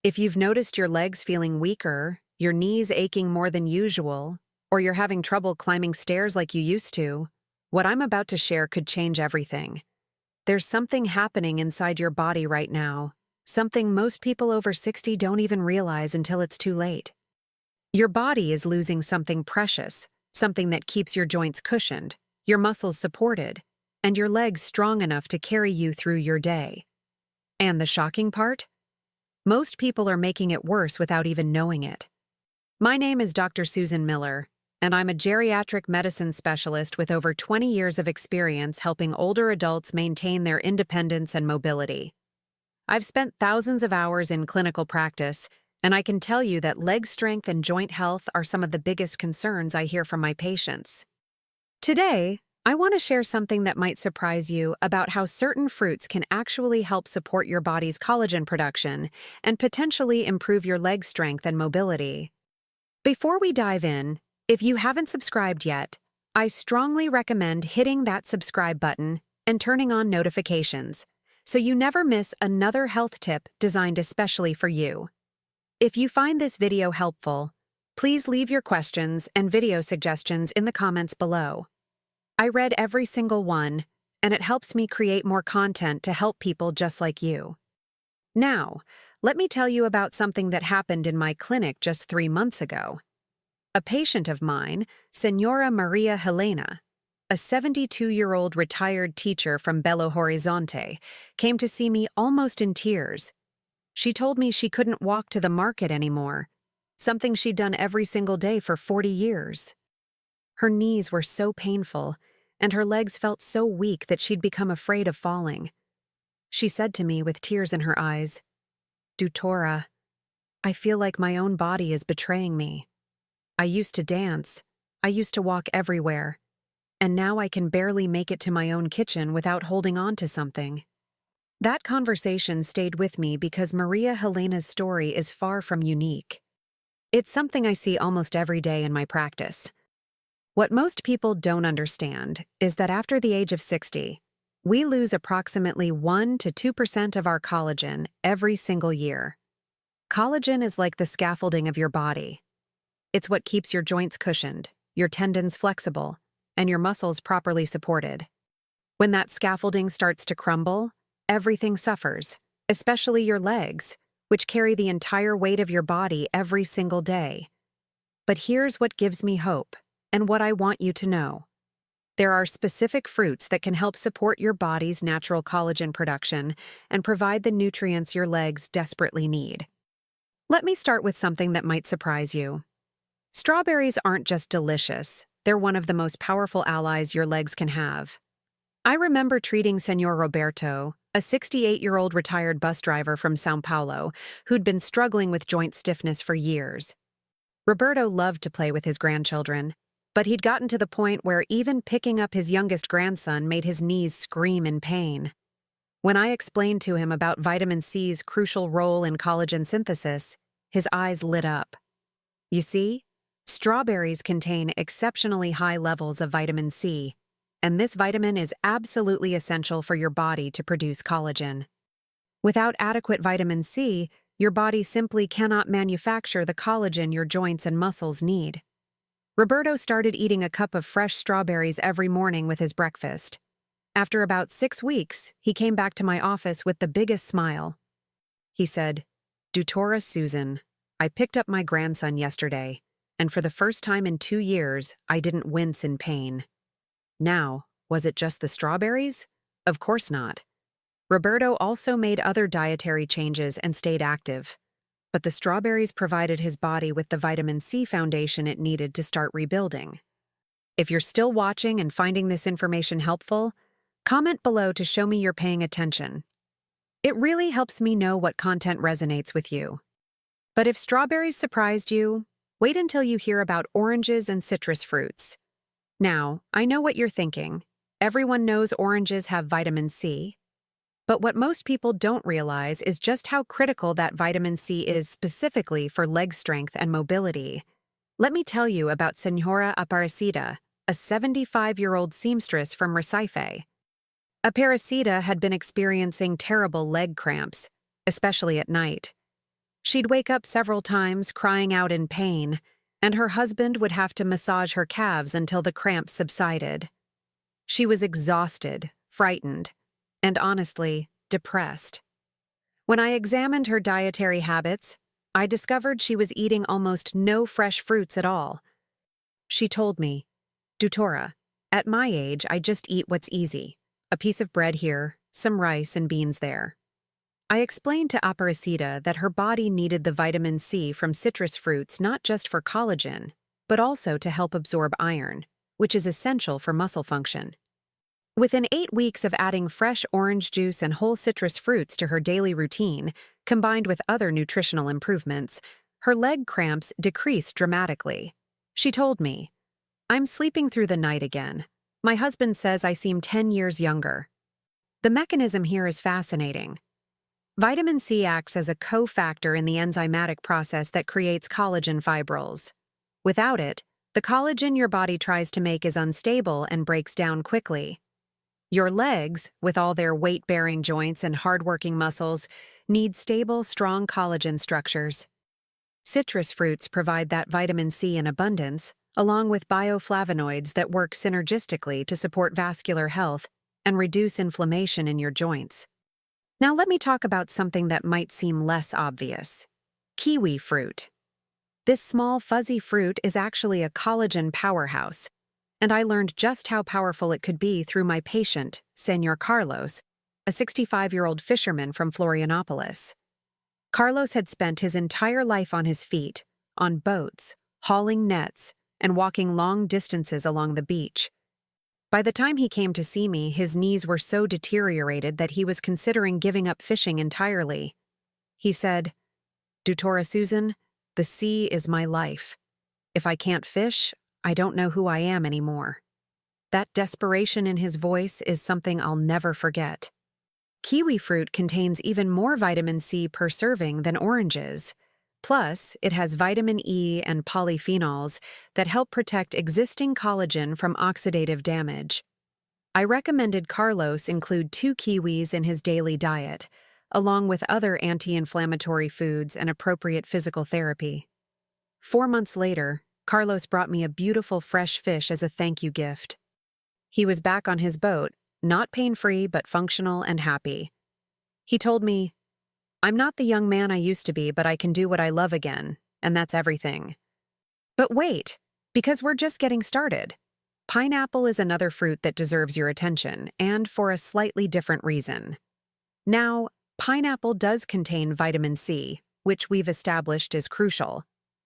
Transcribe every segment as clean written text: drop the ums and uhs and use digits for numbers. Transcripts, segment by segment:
If you've noticed your legs feeling weaker, your knees aching more than usual, or you're having trouble climbing stairs like you used to, what I'm about to share could change everything. There's something happening inside your body right now, something most people over 60 don't even realize until it's too late. Your body is losing something precious, something that keeps your joints cushioned, your muscles supported, and your legs strong enough to carry you through your day. And the shocking part? Most people are making it worse without even knowing it. My name is Dr. Susan Miller, and I'm a geriatric medicine specialist with over 20 years of experience helping older adults maintain their independence and mobility. I've spent thousands of hours in clinical practice, and I can tell you that leg strength and joint health are some of the biggest concerns I hear from my patients. Today, I want to share something that might surprise you about how certain fruits can actually help support your body's collagen production and potentially improve your leg strength and mobility. Before we dive in, if you haven't subscribed yet, I strongly recommend hitting that subscribe button and turning on notifications so you never miss another health tip designed especially for you. If you find this video helpful, please leave your questions and video suggestions in the comments below. I read every single one, and it helps me create more content to help people just like you. Now, let me tell you about something that happened in my clinic just 3 months ago. A patient of mine, Senora Maria Helena, a 72-year-old retired teacher from Belo Horizonte, came to see me almost in tears. She told me she couldn't walk to the market anymore, something she'd done every single day for 40 years. Her knees were so painful, and her legs felt so weak that she'd become afraid of falling. She said to me with tears in her eyes, "Doutora, I feel like my own body is betraying me. I used to dance, I used to walk everywhere, and now I can barely make it to my own kitchen without holding on to something." That conversation stayed with me because Maria Helena's story is far from unique. It's something I see almost every day in my practice. What most people don't understand is that after the age of 60, we lose approximately 1 to 2% of our collagen every single year. Collagen is like the scaffolding of your body. It's what keeps your joints cushioned, your tendons flexible, and your muscles properly supported. When that scaffolding starts to crumble, everything suffers, especially your legs, which carry the entire weight of your body every single day. But here's what gives me hope, and what I want you to know. There are specific fruits that can help support your body's natural collagen production and provide the nutrients your legs desperately need. Let me start with something that might surprise you. Strawberries aren't just delicious, they're one of the most powerful allies your legs can have. I remember treating Senor Roberto, a 68-year-old retired bus driver from São Paulo who'd been struggling with joint stiffness for years. Roberto loved to play with his grandchildren, but he'd gotten to the point where even picking up his youngest grandson made his knees scream in pain. When I explained to him about vitamin C's crucial role in collagen synthesis, his eyes lit up. You see, strawberries contain exceptionally high levels of vitamin C, and this vitamin is absolutely essential for your body to produce collagen. Without adequate vitamin C, your body simply cannot manufacture the collagen your joints and muscles need. Roberto started eating a cup of fresh strawberries every morning with his breakfast. After about 6 weeks, he came back to my office with the biggest smile. He said, "Doutora Susan, I picked up my grandson yesterday, and for the first time in 2 years, I didn't wince in pain." Now, was it just the strawberries? Of course not. Roberto also made other dietary changes and stayed active. But the strawberries provided his body with the vitamin C foundation it needed to start rebuilding. If you're still watching and finding this information helpful, comment below to show me you're paying attention. It really helps me know what content resonates with you. But if strawberries surprised you, wait until you hear about oranges and citrus fruits. Now, I know what you're thinking. Everyone knows oranges have vitamin C. But what most people don't realize is just how critical that vitamin C is specifically for leg strength and mobility. Let me tell you about Senora Aparecida, a 75-year-old seamstress from Recife. Aparecida had been experiencing terrible leg cramps, especially at night. She'd wake up several times crying out in pain, and her husband would have to massage her calves until the cramps subsided. She was exhausted, frightened, and honestly, depressed. When I examined her dietary habits, I discovered she was eating almost no fresh fruits at all. She told me, "Dutora, at my age, I just eat what's easy. A piece of bread here, some rice and beans there." I explained to Aparecida that her body needed the vitamin C from citrus fruits not just for collagen, but also to help absorb iron, which is essential for muscle function. Within 8 weeks of adding fresh orange juice and whole citrus fruits to her daily routine, combined with other nutritional improvements, her leg cramps decreased dramatically. She told me, "I'm sleeping through the night again. My husband says I seem 10 years younger." The mechanism here is fascinating. Vitamin C acts as a cofactor in the enzymatic process that creates collagen fibrils. Without it, the collagen your body tries to make is unstable and breaks down quickly. Your legs, with all their weight-bearing joints and hard-working muscles, need stable, strong collagen structures. Citrus fruits provide that vitamin C in abundance, along with bioflavonoids that work synergistically to support vascular health and reduce inflammation in your joints. Now let me talk about something that might seem less obvious: kiwi fruit. This small, fuzzy fruit is actually a collagen powerhouse, and I learned just how powerful it could be through my patient, Señor Carlos, a 65-year-old fisherman from Florianopolis. Carlos had spent his entire life on his feet, on boats, hauling nets, and walking long distances along the beach. By the time he came to see me, his knees were so deteriorated that he was considering giving up fishing entirely. He said, "Dutora Susan, the sea is my life. If I can't fish, I don't know who I am anymore." That desperation in his voice is something I'll never forget. Kiwi fruit contains even more vitamin C per serving than oranges. Plus, it has vitamin E and polyphenols that help protect existing collagen from oxidative damage. I recommended Carlos include 2 kiwis in his daily diet, along with other anti-inflammatory foods and appropriate physical therapy. 4 months later, Carlos brought me a beautiful fresh fish as a thank you gift. He was back on his boat, not pain-free but functional and happy. He told me, "I'm not the young man I used to be, but I can do what I love again, and that's everything." But wait, because we're just getting started. Pineapple is another fruit that deserves your attention, and for a slightly different reason. Now, pineapple does contain vitamin C, which we've established is crucial,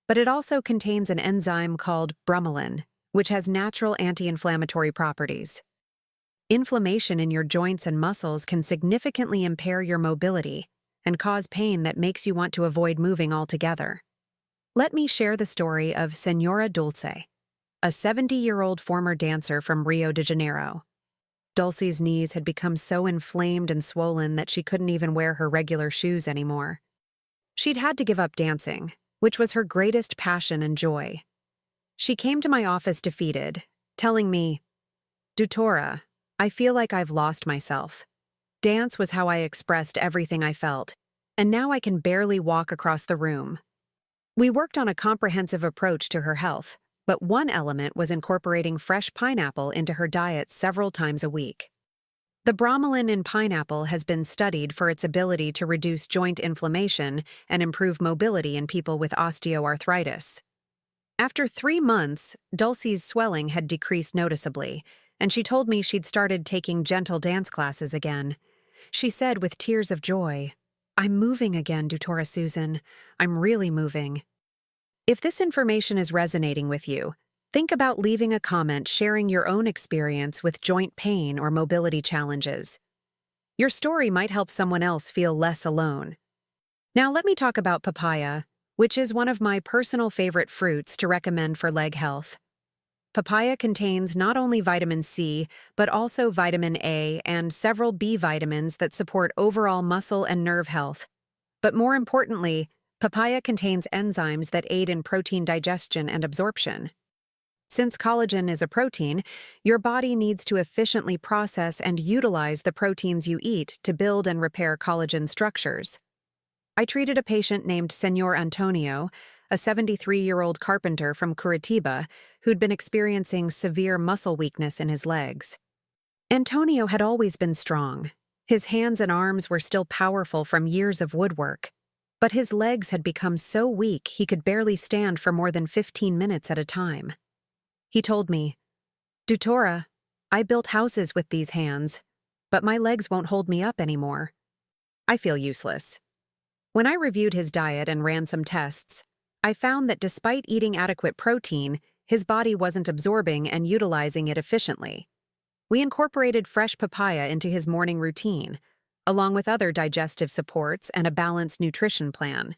but it also contains an enzyme called bromelain, which has natural anti-inflammatory properties. Inflammation in your joints and muscles can significantly impair your mobility and cause pain that makes you want to avoid moving altogether. Let me share the story of Senora Dulce, a 70-year-old former dancer from Rio de Janeiro. Dulce's knees had become so inflamed and swollen that she couldn't even wear her regular shoes anymore. She'd had to give up dancing, which was her greatest passion and joy. She came to my office defeated, telling me, "Dutora, I feel like I've lost myself. Dance was how I expressed everything I felt, and now I can barely walk across the room." We worked on a comprehensive approach to her health, but one element was incorporating fresh pineapple into her diet several times a week. The bromelain in pineapple has been studied for its ability to reduce joint inflammation and improve mobility in people with osteoarthritis. After 3 months, Dulce's swelling had decreased noticeably, and she told me she'd started taking gentle dance classes again. She said with tears of joy, "I'm moving again, Dutora Susan. I'm really moving." If this information is resonating with you, think about leaving a comment sharing your own experience with joint pain or mobility challenges. Your story might help someone else feel less alone. Now let me talk about papaya, which is one of my personal favorite fruits to recommend for leg health. Papaya contains not only vitamin C, but also vitamin A and several B vitamins that support overall muscle and nerve health. But more importantly, papaya contains enzymes that aid in protein digestion and absorption. Since collagen is a protein, your body needs to efficiently process and utilize the proteins you eat to build and repair collagen structures. I treated a patient named Señor Antonio, a 73-year-old carpenter from Curitiba who'd been experiencing severe muscle weakness in his legs. Antonio had always been strong. His hands and arms were still powerful from years of woodwork, but his legs had become so weak he could barely stand for more than 15 minutes at a time. He told me, "Doutora, I built houses with these hands, but my legs won't hold me up anymore. I feel useless." When I reviewed his diet and ran some tests, I found that despite eating adequate protein, his body wasn't absorbing and utilizing it efficiently. We incorporated fresh papaya into his morning routine, along with other digestive supports and a balanced nutrition plan.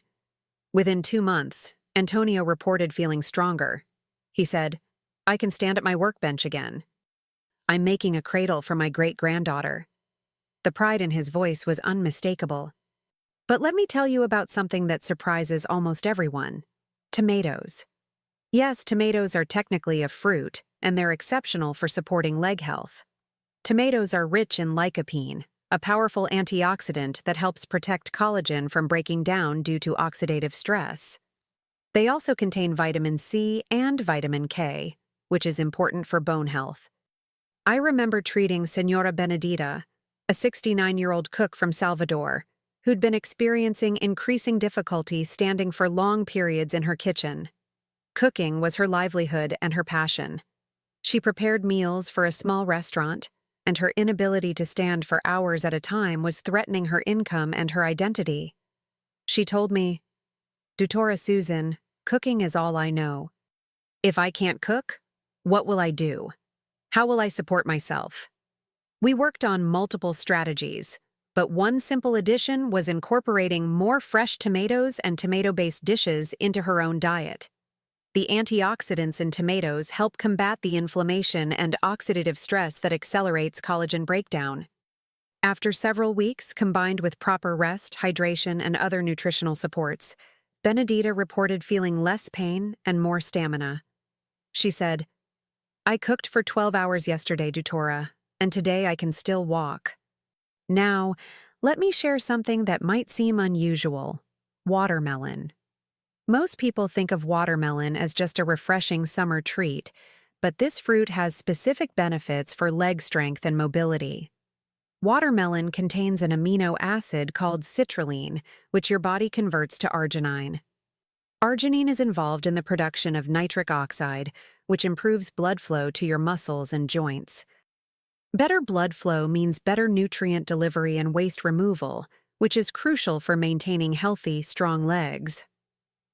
Within 2 months, Antonio reported feeling stronger. He said, "I can stand at my workbench again. I'm making a cradle for my great-granddaughter." The pride in his voice was unmistakable. But let me tell you about something that surprises almost everyone: tomatoes. Yes, tomatoes are technically a fruit, and they're exceptional for supporting leg health. Tomatoes are rich in lycopene, a powerful antioxidant that helps protect collagen from breaking down due to oxidative stress. They also contain vitamin C and vitamin K, which is important for bone health. I remember treating Senora Benedita, a 69-year-old cook from Salvador, who'd been experiencing increasing difficulty standing for long periods in her kitchen. Cooking was her livelihood and her passion. She prepared meals for a small restaurant, and her inability to stand for hours at a time was threatening her income and her identity. She told me, "Doutora Susan, cooking is all I know. If I can't cook, what will I do? How will I support myself?" We worked on multiple strategies, but one simple addition was incorporating more fresh tomatoes and tomato-based dishes into her own diet. The antioxidants in tomatoes help combat the inflammation and oxidative stress that accelerates collagen breakdown. After several weeks, combined with proper rest, hydration, and other nutritional supports, Benedita reported feeling less pain and more stamina. She said, "I cooked for 12 hours yesterday, Doutora, and today I can still walk." Now, let me share something that might seem unusual: watermelon. Most people think of watermelon as just a refreshing summer treat, but this fruit has specific benefits for leg strength and mobility. Watermelon contains an amino acid called citrulline, which your body converts to arginine. Arginine is involved in the production of nitric oxide, which improves blood flow to your muscles and joints. Better blood flow means better nutrient delivery and waste removal, which is crucial for maintaining healthy, strong legs.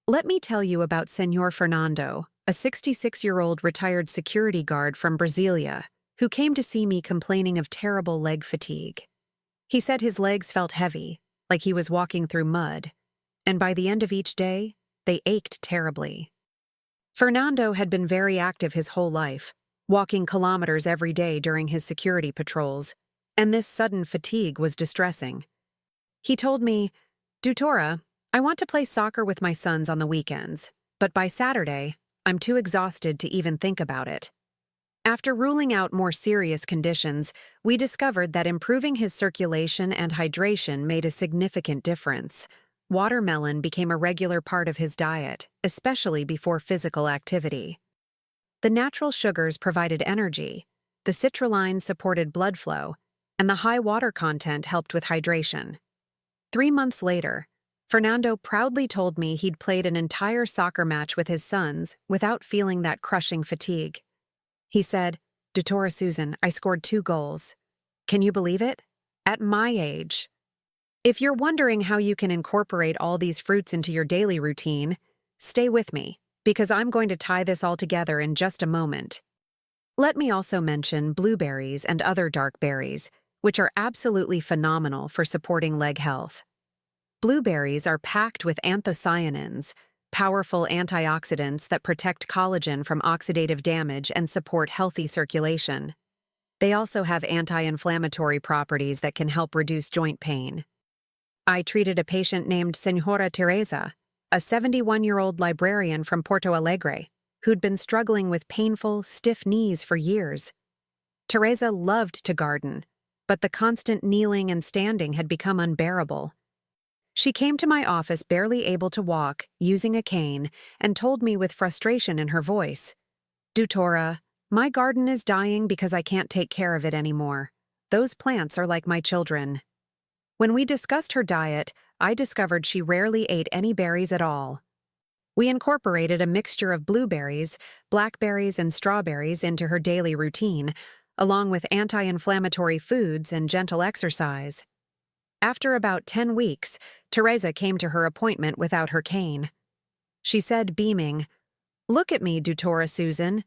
Let me tell you about Senor Fernando, a 66-year-old retired security guard from Brasilia, who came to see me complaining of terrible leg fatigue. He said his legs felt heavy, like he was walking through mud, and by the end of each day, they ached terribly. Fernando had been very active his whole life, walking kilometers every day during his security patrols, and this sudden fatigue was distressing. He told me, "Doutora, I want to play soccer with my sons on the weekends, but by Saturday, I'm too exhausted to even think about it." After ruling out more serious conditions, we discovered that improving his circulation and hydration made a significant difference. Watermelon became a regular part of his diet, especially before physical activity. The natural sugars provided energy, the citrulline supported blood flow, and the high water content helped with hydration. 3 months later, Fernando proudly told me he'd played an entire soccer match with his sons without feeling that crushing fatigue. He said, "Doutora Susan, I scored 2 goals. Can you believe it? At my age." If you're wondering how you can incorporate all these fruits into your daily routine, stay with me, because I'm going to tie this all together in just a moment. Let me also mention blueberries and other dark berries, which are absolutely phenomenal for supporting leg health. Blueberries are packed with anthocyanins, powerful antioxidants that protect collagen from oxidative damage and support healthy circulation. They also have anti-inflammatory properties that can help reduce joint pain. I treated a patient named Senora Teresa, a 71-year-old librarian from Porto Alegre, who'd been struggling with painful, stiff knees for years. Teresa loved to garden, but the constant kneeling and standing had become unbearable. She came to my office barely able to walk, using a cane, and told me with frustration in her voice, "Dutora, my garden is dying because I can't take care of it anymore. Those plants are like my children." When we discussed her diet, I discovered she rarely ate any berries at all. We incorporated a mixture of blueberries, blackberries, and strawberries into her daily routine, along with anti-inflammatory foods and gentle exercise. After about 10 weeks, Teresa came to her appointment without her cane. She said, beaming, "Look at me, Dutora Susan.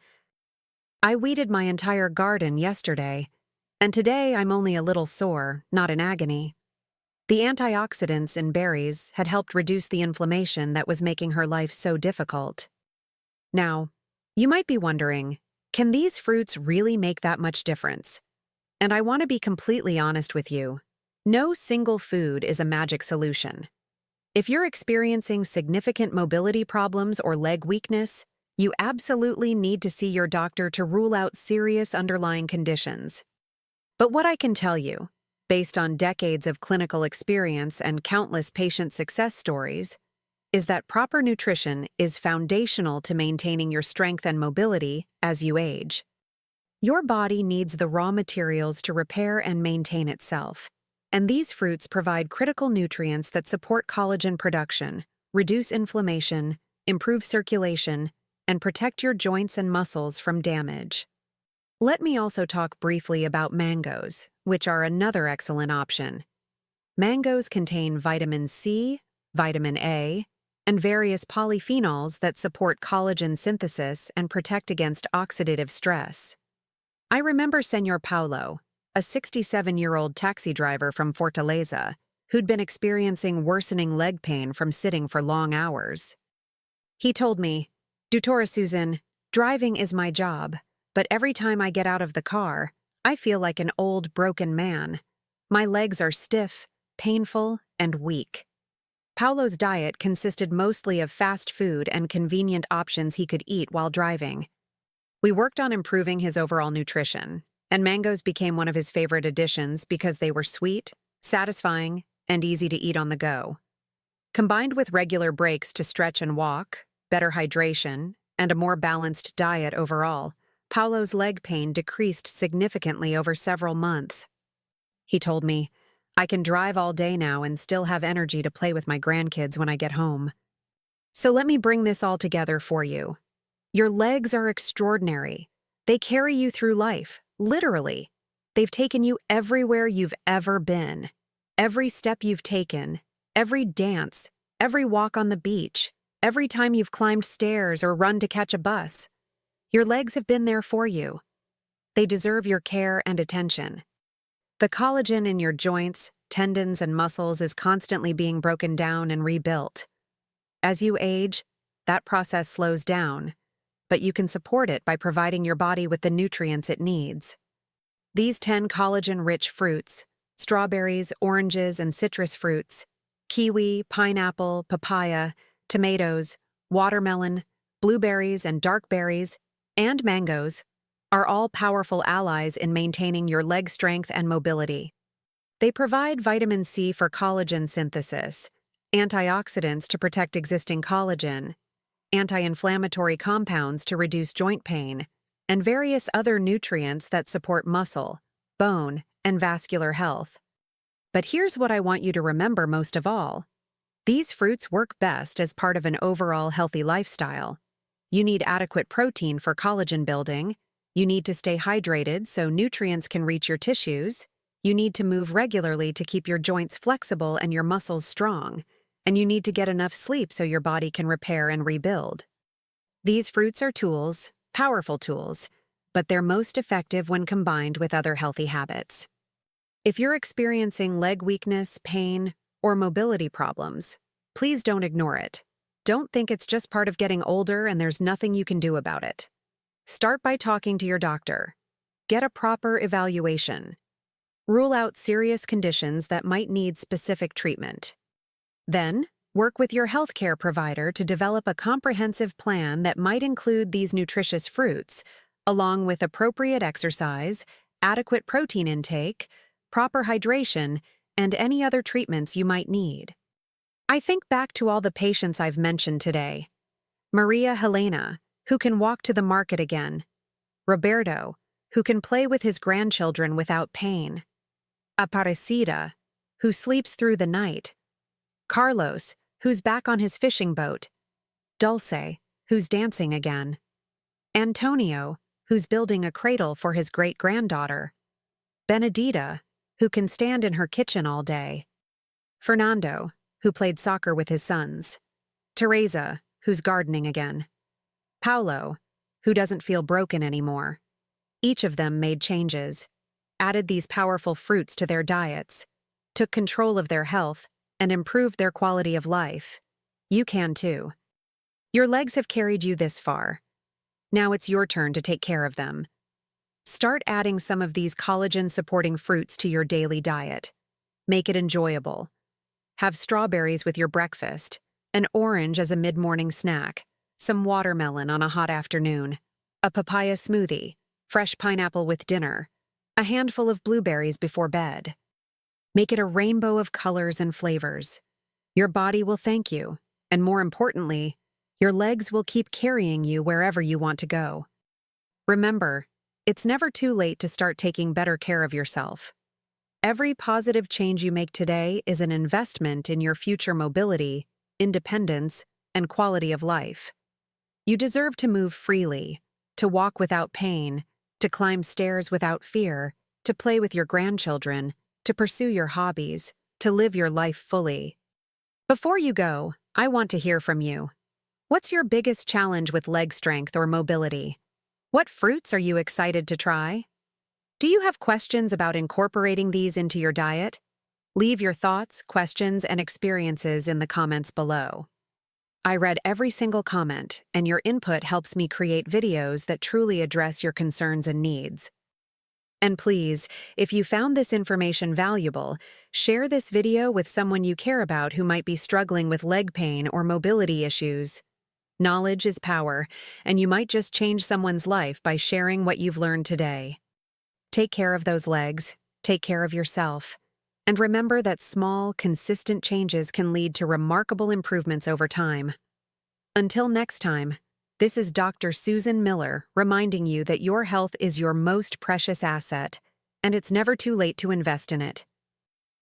I weeded my entire garden yesterday, and today I'm only a little sore, not in agony." The antioxidants in berries had helped reduce the inflammation that was making her life so difficult. Now, you might be wondering, can these fruits really make that much difference? And I want to be completely honest with you. No single food is a magic solution. If you're experiencing significant mobility problems or leg weakness, you absolutely need to see your doctor to rule out serious underlying conditions. But what I can tell you, based on decades of clinical experience and countless patient success stories, is that proper nutrition is foundational to maintaining your strength and mobility as you age. Your body needs the raw materials to repair and maintain itself, and these fruits provide critical nutrients that support collagen production, reduce inflammation, improve circulation, and protect your joints and muscles from damage. Let me also talk briefly about mangoes, which are another excellent option. Mangoes contain vitamin C, vitamin A, and various polyphenols that support collagen synthesis and protect against oxidative stress. I remember Senor Paulo, a 67-year-old taxi driver from Fortaleza, who'd been experiencing worsening leg pain from sitting for long hours. He told me, "Dutora Susan, driving is my job, but every time I get out of the car, I feel like an old, broken man. My legs are stiff, painful, and weak." Paulo's diet consisted mostly of fast food and convenient options he could eat while driving. We worked on improving his overall nutrition, and mangoes became one of his favorite additions because they were sweet, satisfying, and easy to eat on the go. Combined with regular breaks to stretch and walk, better hydration, and a more balanced diet overall, Paulo's leg pain decreased significantly over several months. He told me, "I can drive all day now and still have energy to play with my grandkids when I get home." So let me bring this all together for you. Your legs are extraordinary. They carry you through life, literally. They've taken you everywhere you've ever been. Every step you've taken, every dance, every walk on the beach, every time you've climbed stairs or run to catch a bus. Your legs have been there for you. They deserve your care and attention. The collagen in your joints, tendons, and muscles is constantly being broken down and rebuilt. As you age, that process slows down, but you can support it by providing your body with the nutrients it needs. These 10 collagen-rich fruits, strawberries, oranges, and citrus fruits, kiwi, pineapple, papaya, tomatoes, watermelon, blueberries, and dark berries, and mangoes, are all powerful allies in maintaining your leg strength and mobility. They provide vitamin C for collagen synthesis, antioxidants to protect existing collagen, anti-inflammatory compounds to reduce joint pain, and various other nutrients that support muscle, bone, and vascular health. But here's what I want you to remember most of all. These fruits work best as part of an overall healthy lifestyle. You need adequate protein for collagen building. You need to stay hydrated so nutrients can reach your tissues. You need to move regularly to keep your joints flexible and your muscles strong. And you need to get enough sleep so your body can repair and rebuild. These fruits are tools, powerful tools, but they're most effective when combined with other healthy habits. If you're experiencing leg weakness, pain, or mobility problems, please don't ignore it. Don't think it's just part of getting older and there's nothing you can do about it. Start by talking to your doctor. Get a proper evaluation. Rule out serious conditions that might need specific treatment. Then, work with your healthcare provider to develop a comprehensive plan that might include these nutritious fruits, along with appropriate exercise, adequate protein intake, proper hydration, and any other treatments you might need. I think back to all the patients I've mentioned today. Maria Helena, who can walk to the market again. Roberto, who can play with his grandchildren without pain. Aparecida, who sleeps through the night. Carlos, who's back on his fishing boat. Dulce, who's dancing again. Antonio, who's building a cradle for his great-granddaughter. Benedita, who can stand in her kitchen all day. Fernando, who played soccer with his sons. Teresa, who's gardening again. Paulo, who doesn't feel broken anymore. Each of them made changes, added these powerful fruits to their diets, took control of their health, and improved their quality of life. You can too. Your legs have carried you this far. Now it's your turn to take care of them. Start adding some of these collagen-supporting fruits to your daily diet. Make it enjoyable. Have strawberries with your breakfast, an orange as a mid-morning snack, some watermelon on a hot afternoon, a papaya smoothie, fresh pineapple with dinner, a handful of blueberries before bed. Make it a rainbow of colors and flavors. Your body will thank you, and more importantly, your legs will keep carrying you wherever you want to go. Remember, it's never too late to start taking better care of yourself. Every positive change you make today is an investment in your future mobility, independence, and quality of life. You deserve to move freely, to walk without pain, to climb stairs without fear, to play with your grandchildren, to pursue your hobbies, to live your life fully. Before you go, I want to hear from you. What's your biggest challenge with leg strength or mobility? What fruits are you excited to try? Do you have questions about incorporating these into your diet? Leave your thoughts, questions, and experiences in the comments below. I read every single comment, and your input helps me create videos that truly address your concerns and needs. And please, if you found this information valuable, share this video with someone you care about who might be struggling with leg pain or mobility issues. Knowledge is power, and you might just change someone's life by sharing what you've learned today. Take care of those legs, take care of yourself, and remember that small, consistent changes can lead to remarkable improvements over time. Until next time, this is Dr. Susan Miller reminding you that your health is your most precious asset, and it's never too late to invest in it.